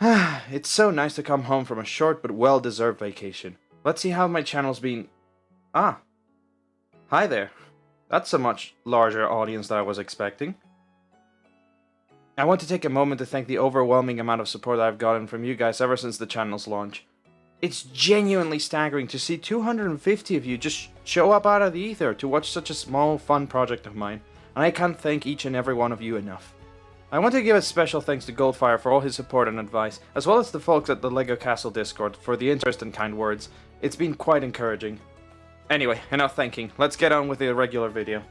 It's so nice to come home from a short but well-deserved vacation. Let's see how my channel's been... Ah. Hi there. That's a much larger audience than I was expecting. I want to take a moment to thank the overwhelming amount of support that I've gotten from you guys ever since the channel's launch. It's genuinely staggering to see 250 of you just show up out of the ether to watch such a small, fun project of mine, and I can't thank each and every one of you enough. I want to give a special thanks to Goldfire for all his support and advice, as well as the folks at the LEGO Castle Discord for the interest and kind words. It's been quite encouraging. Anyway, enough thanking, let's get on with the regular video.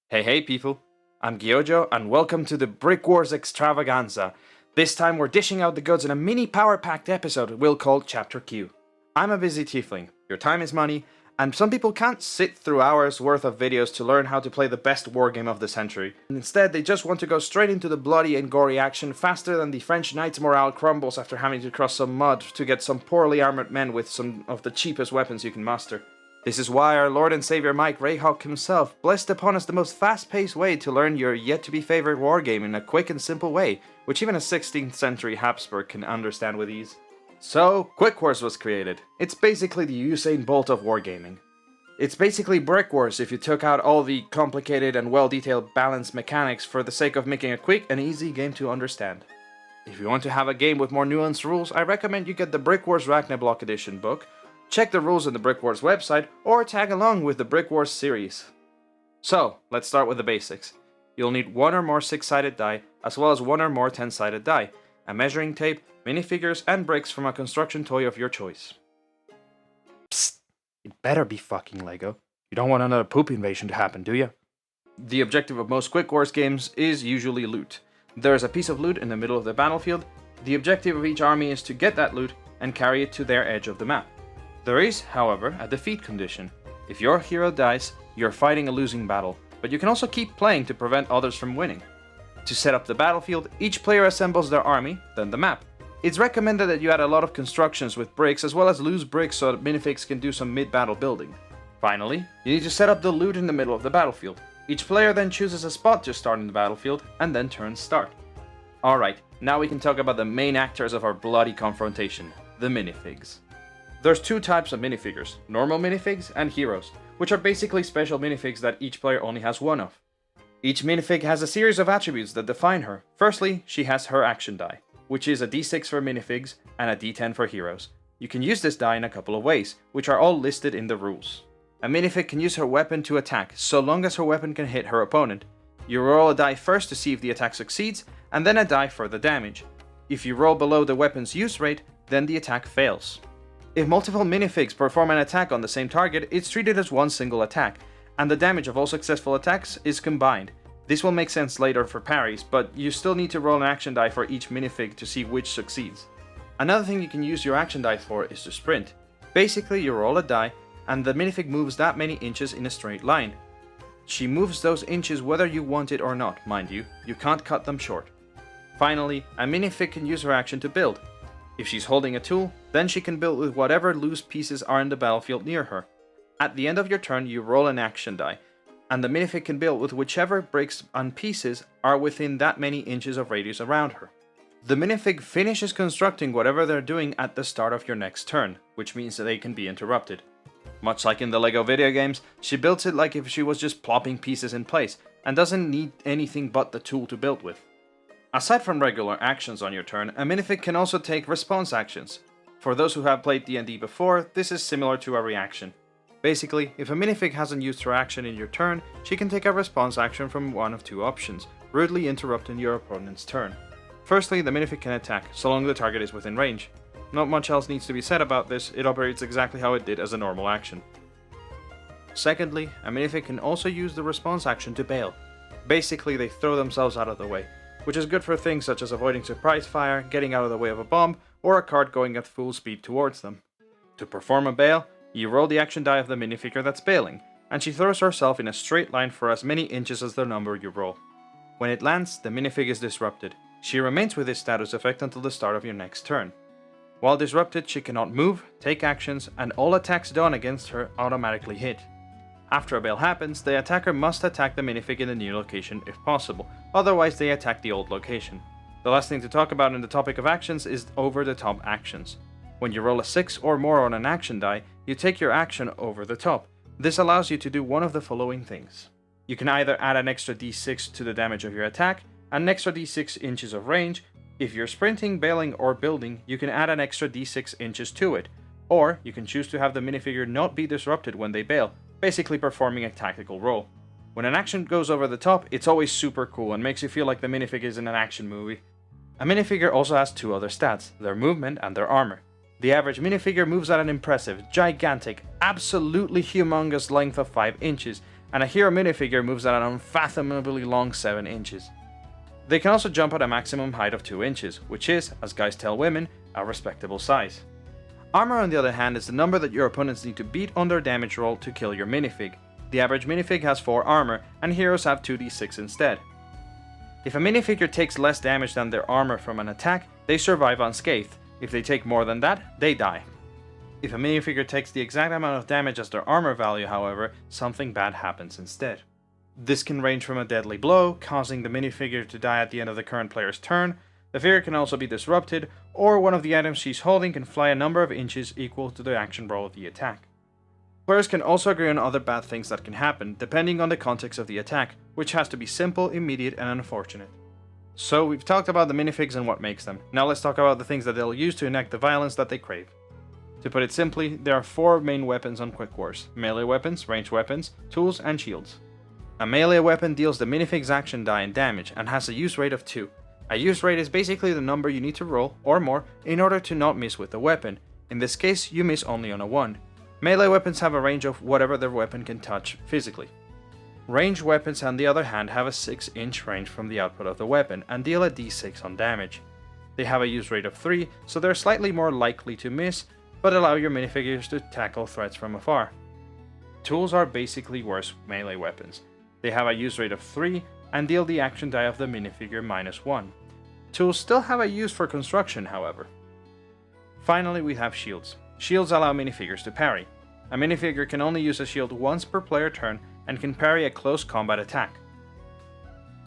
Hey people, I'm Gyojo and welcome to the BrikWars extravaganza. This time we're dishing out the goods in a mini power-packed episode we'll call Chapter Q. I'm a busy tiefling, your time is money, and some people can't sit through hours worth of videos to learn how to play the best wargame of the century. Instead, they just want to go straight into the bloody and gory action faster than the French knight's morale crumbles after having to cross some mud to get some poorly armored men with some of the cheapest weapons you can muster. This is why our Lord and Savior Mike Rayhawk himself blessed upon us the most fast-paced way to learn your yet-to-be-favored wargame in a quick and simple way, which even a 16th century Habsburg can understand with ease. So, QuikWars was created. It's basically the Usain Bolt of wargaming. It's basically BrikWars if you took out all the complicated and well-detailed balanced mechanics for the sake of making a quick and easy game to understand. If you want to have a game with more nuanced rules, I recommend you get the BrikWars Ragnarok Edition book, check the rules on the BrikWars website, or tag along with the BrikWars series. So, let's start with the basics. You'll need one or more 6-sided die, as well as one or more 10-sided die, a measuring tape, minifigures, and bricks from a construction toy of your choice. Psst! It better be fucking LEGO. You don't want another poop invasion to happen, do you? The objective of most QuikWars games is usually loot. There is a piece of loot in the middle of the battlefield. The objective of each army is to get that loot and carry it to their edge of the map. There is, however, a defeat condition. If your hero dies, you're fighting a losing battle, but you can also keep playing to prevent others from winning. To set up the battlefield, each player assembles their army, then the map. It's recommended that you add a lot of constructions with bricks as well as loose bricks so that minifigs can do some mid-battle building. Finally, you need to set up the loot in the middle of the battlefield. Each player then chooses a spot to start in the battlefield, and then turns start. Alright, now we can talk about the main actors of our bloody confrontation, the minifigs. There's two types of minifigures, normal minifigs and heroes, which are basically special minifigs that each player only has one of. Each minifig has a series of attributes that define her. Firstly, she has her action die, which is a d6 for minifigs and a d10 for heroes. You can use this die in a couple of ways, which are all listed in the rules. A minifig can use her weapon to attack, so long as her weapon can hit her opponent. You roll a die first to see if the attack succeeds, and then a die for the damage. If you roll below the weapon's use rate, then the attack fails. If multiple minifigs perform an attack on the same target, it's treated as one single attack, and the damage of all successful attacks is combined. This will make sense later for parries, but you still need to roll an action die for each minifig to see which succeeds. Another thing you can use your action die for is to sprint. Basically, you roll a die, and the minifig moves that many inches in a straight line. She moves those inches whether you want it or not, mind you. You can't cut them short. Finally, a minifig can use her action to build. If she's holding a tool, then she can build with whatever loose pieces are in the battlefield near her. At the end of your turn, you roll an action die, and the minifig can build with whichever bricks and pieces are within that many inches of radius around her. The minifig finishes constructing whatever they're doing at the start of your next turn, which means that they can be interrupted. Much like in the LEGO video games, she builds it like if she was just plopping pieces in place, and doesn't need anything but the tool to build with. Aside from regular actions on your turn, a minifig can also take response actions. For those who have played D&D before, this is similar to a reaction. Basically, if a minifig hasn't used her action in your turn, she can take a response action from one of two options, rudely interrupting your opponent's turn. Firstly, the minifig can attack, so long the target is within range. Not much else needs to be said about this, it operates exactly how it did as a normal action. Secondly, a minifig can also use the response action to bail. Basically, they throw themselves out of the way, which is good for things such as avoiding surprise fire, getting out of the way of a bomb, or a cart going at full speed towards them. To perform a bail, you roll the action die of the minifigure that's bailing, and she throws herself in a straight line for as many inches as the number you roll. When it lands, the minifig is disrupted. She remains with this status effect until the start of your next turn. While disrupted, she cannot move, take actions, and all attacks done against her automatically hit. After a bail happens, the attacker must attack the minifig in the new location if possible, otherwise they attack the old location. The last thing to talk about in the topic of actions is over-the-top actions. When you roll a 6 or more on an action die, you take your action over the top. This allows you to do one of the following things. You can either add an extra d6 to the damage of your attack, an extra d6 inches of range. If you're sprinting, bailing, or building, you can add an extra d6 inches to it, or you can choose to have the minifigure not be disrupted when they bail, basically performing a tactical role. When an action goes over the top, it's always super cool and makes you feel like the minifig is in an action movie. A minifigure also has two other stats, their movement and their armor. The average minifigure moves at an impressive, gigantic, absolutely humongous length of 5 inches, and a hero minifigure moves at an unfathomably long 7 inches. They can also jump at a maximum height of 2 inches, which is, as guys tell women, a respectable size. Armor, on the other hand, is the number that your opponents need to beat on their damage roll to kill your minifig. The average minifig has 4 armor, and heroes have 2d6 instead. If a minifigure takes less damage than their armor from an attack, they survive unscathed. If they take more than that, they die. If a minifigure takes the exact amount of damage as their armor value, however, something bad happens instead. This can range from a deadly blow, causing the minifigure to die at the end of the current player's turn. The figure can also be disrupted, or one of the items she's holding can fly a number of inches equal to the action roll of the attack. Players can also agree on other bad things that can happen, depending on the context of the attack, which has to be simple, immediate, and unfortunate. So we've talked about the minifigs and what makes them. Now let's talk about the things that they'll use to enact the violence that they crave. To put it simply, there are 4 main weapons on QuikWars: melee weapons, ranged weapons, tools, and shields. A melee weapon deals the minifig's action die and damage, and has a use rate of 2. A use rate is basically the number you need to roll, or more, in order to not miss with the weapon. In this case, you miss only on a 1. Melee weapons have a range of whatever their weapon can touch physically. Ranged weapons, on the other hand, have a 6-inch range from the output of the weapon, and deal a d6 on damage. They have a use rate of 3, so they're slightly more likely to miss, but allow your minifigures to tackle threats from afar. Tools are basically worse melee weapons. They have a use rate of 3 and deal the action die of the minifigure -1. Tools still have a use for construction, however. Finally, we have shields. Shields allow minifigures to parry. A minifigure can only use a shield once per player turn and can parry a close combat attack.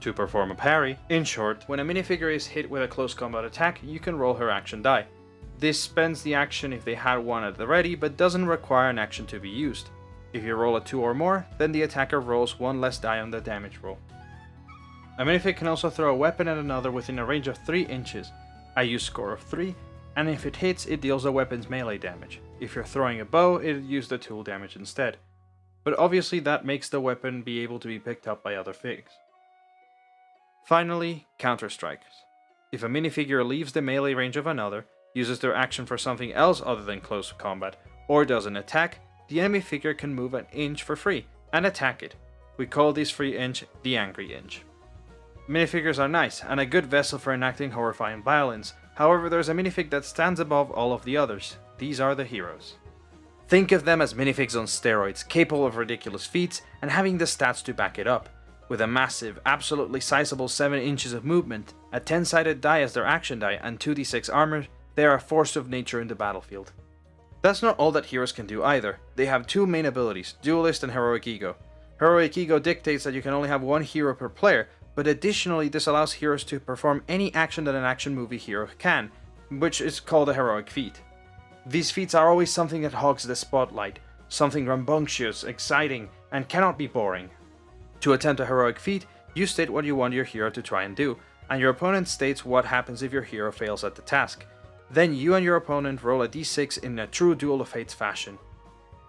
To perform a parry, in short, when a minifigure is hit with a close combat attack, you can roll her action die. This spends the action if they had one at the ready, but doesn't require an action to be used. If you roll a 2 or more, then the attacker rolls 1 less die on the damage roll. A minifig can also throw a weapon at another within a range of 3 inches, a use score of 3, and if it hits, it deals the weapon's melee damage. If you're throwing a bow, it'll use the tool damage instead. But obviously that makes the weapon be able to be picked up by other figs. Finally, counter-strikes. If a minifigure leaves the melee range of another, uses their action for something else other than close combat, or does an attack, the enemy figure can move an inch for free and attack it. We call this free inch the Angry Inch. Minifigures are nice and a good vessel for enacting horrifying violence. However, there's a minifig that stands above all of the others. These are the heroes. Think of them as minifigs on steroids, capable of ridiculous feats and having the stats to back it up. With a massive, absolutely sizable 7 inches of movement, a 10-sided die as their action die, and 2d6 armor, they are a force of nature in the battlefield. That's not all that heroes can do either. They have 2 main abilities, Duelist and Heroic Ego. Heroic Ego dictates that you can only have 1 hero per player, but additionally this allows heroes to perform any action that an action movie hero can, which is called a heroic feat. These feats are always something that hogs the spotlight, something rambunctious, exciting, and cannot be boring. To attempt a heroic feat, you state what you want your hero to try and do, and your opponent states what happens if your hero fails at the task. Then you and your opponent roll a d6 in a true Duel of Fates fashion.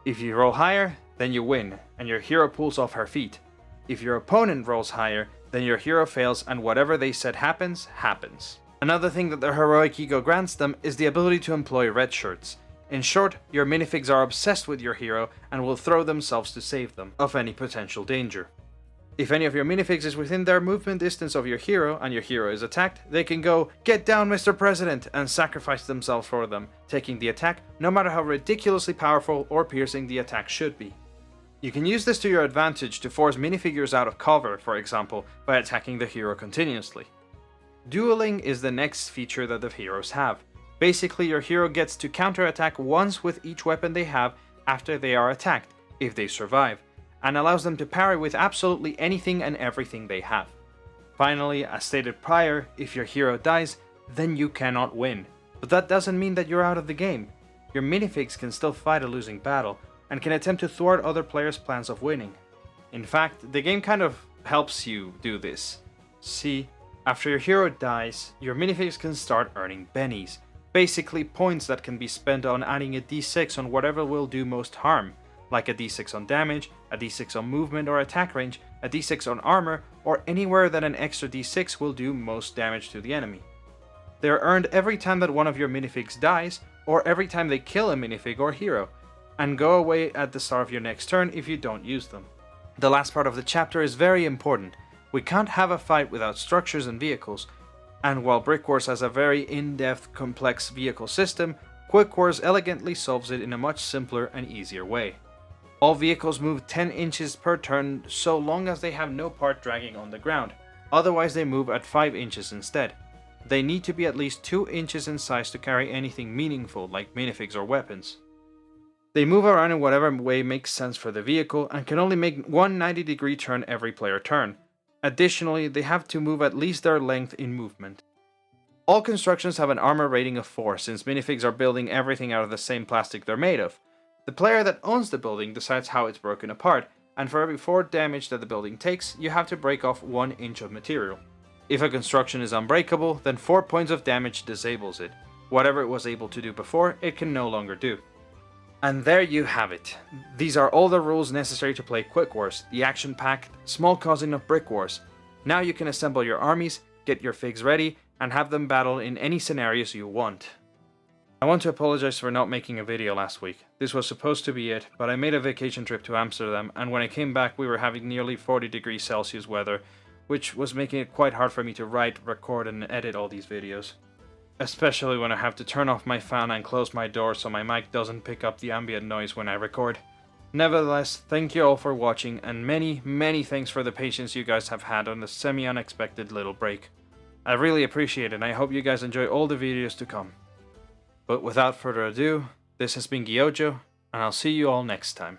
If you roll higher, then you win, and your hero pulls off her feat. If your opponent rolls higher, then your hero fails and whatever they said happens, happens. Another thing that the Heroic Ego grants them is the ability to employ red shirts. In short, your minifigs are obsessed with your hero and will throw themselves to save them of any potential danger. If any of your minifigs is within their movement distance of your hero and your hero is attacked, they can go, "Get down, Mr. President," and sacrifice themselves for them, taking the attack no matter how ridiculously powerful or piercing the attack should be. You can use this to your advantage to force minifigures out of cover, for example, by attacking the hero continuously. Dueling is the next feature that the heroes have. Basically, your hero gets to counterattack once with each weapon they have after they are attacked, if they survive, and allows them to parry with absolutely anything and everything they have. Finally, as stated prior, if your hero dies, then you cannot win. But that doesn't mean that you're out of the game. Your minifigs can still fight a losing battle, and can attempt to thwart other players' plans of winning. In fact, the game kind of helps you do this. See, after your hero dies, your minifigs can start earning bennies, basically points that can be spent on adding a d6 on whatever will do most harm, like a d6 on damage, a d6 on movement or attack range, a d6 on armor, or anywhere that an extra d6 will do most damage to the enemy. They are earned every time that one of your minifigs dies, or every time they kill a minifig or hero, and go away at the start of your next turn if you don't use them. The last part of the chapter is very important. We can't have a fight without structures and vehicles, and while BrikWars has a very in-depth, complex vehicle system, QuikWars elegantly solves it in a much simpler and easier way. All vehicles move 10 inches per turn so long as they have no part dragging on the ground, otherwise they move at 5 inches instead. They need to be at least 2 inches in size to carry anything meaningful like minifigs or weapons. They move around in whatever way makes sense for the vehicle and can only make one 90-degree turn every player turn. Additionally, they have to move at least their length in movement. All constructions have an armor rating of 4 since minifigs are building everything out of the same plastic they're made of. The player that owns the building decides how it's broken apart, and for every 4 damage that the building takes, you have to break off 1 inch of material. If a construction is unbreakable, then 4 points of damage disables it. Whatever it was able to do before, it can no longer do. And there you have it. These are all the rules necessary to play QuikWars, the action-packed, small cousin of BrikWars. Now you can assemble your armies, get your figs ready, and have them battle in any scenarios you want. I want to apologize for not making a video last week. This was supposed to be it, but I made a vacation trip to Amsterdam, and when I came back we were having nearly 40 degrees Celsius weather, which was making it quite hard for me to write, record, and edit all these videos. Especially when I have to turn off my fan and close my door so my mic doesn't pick up the ambient noise when I record. Nevertheless, thank you all for watching, and many thanks for the patience you guys have had on this semi-unexpected little break. I really appreciate it, and I hope you guys enjoy all the videos to come. But without further ado, this has been Gyojo, and I'll see you all next time.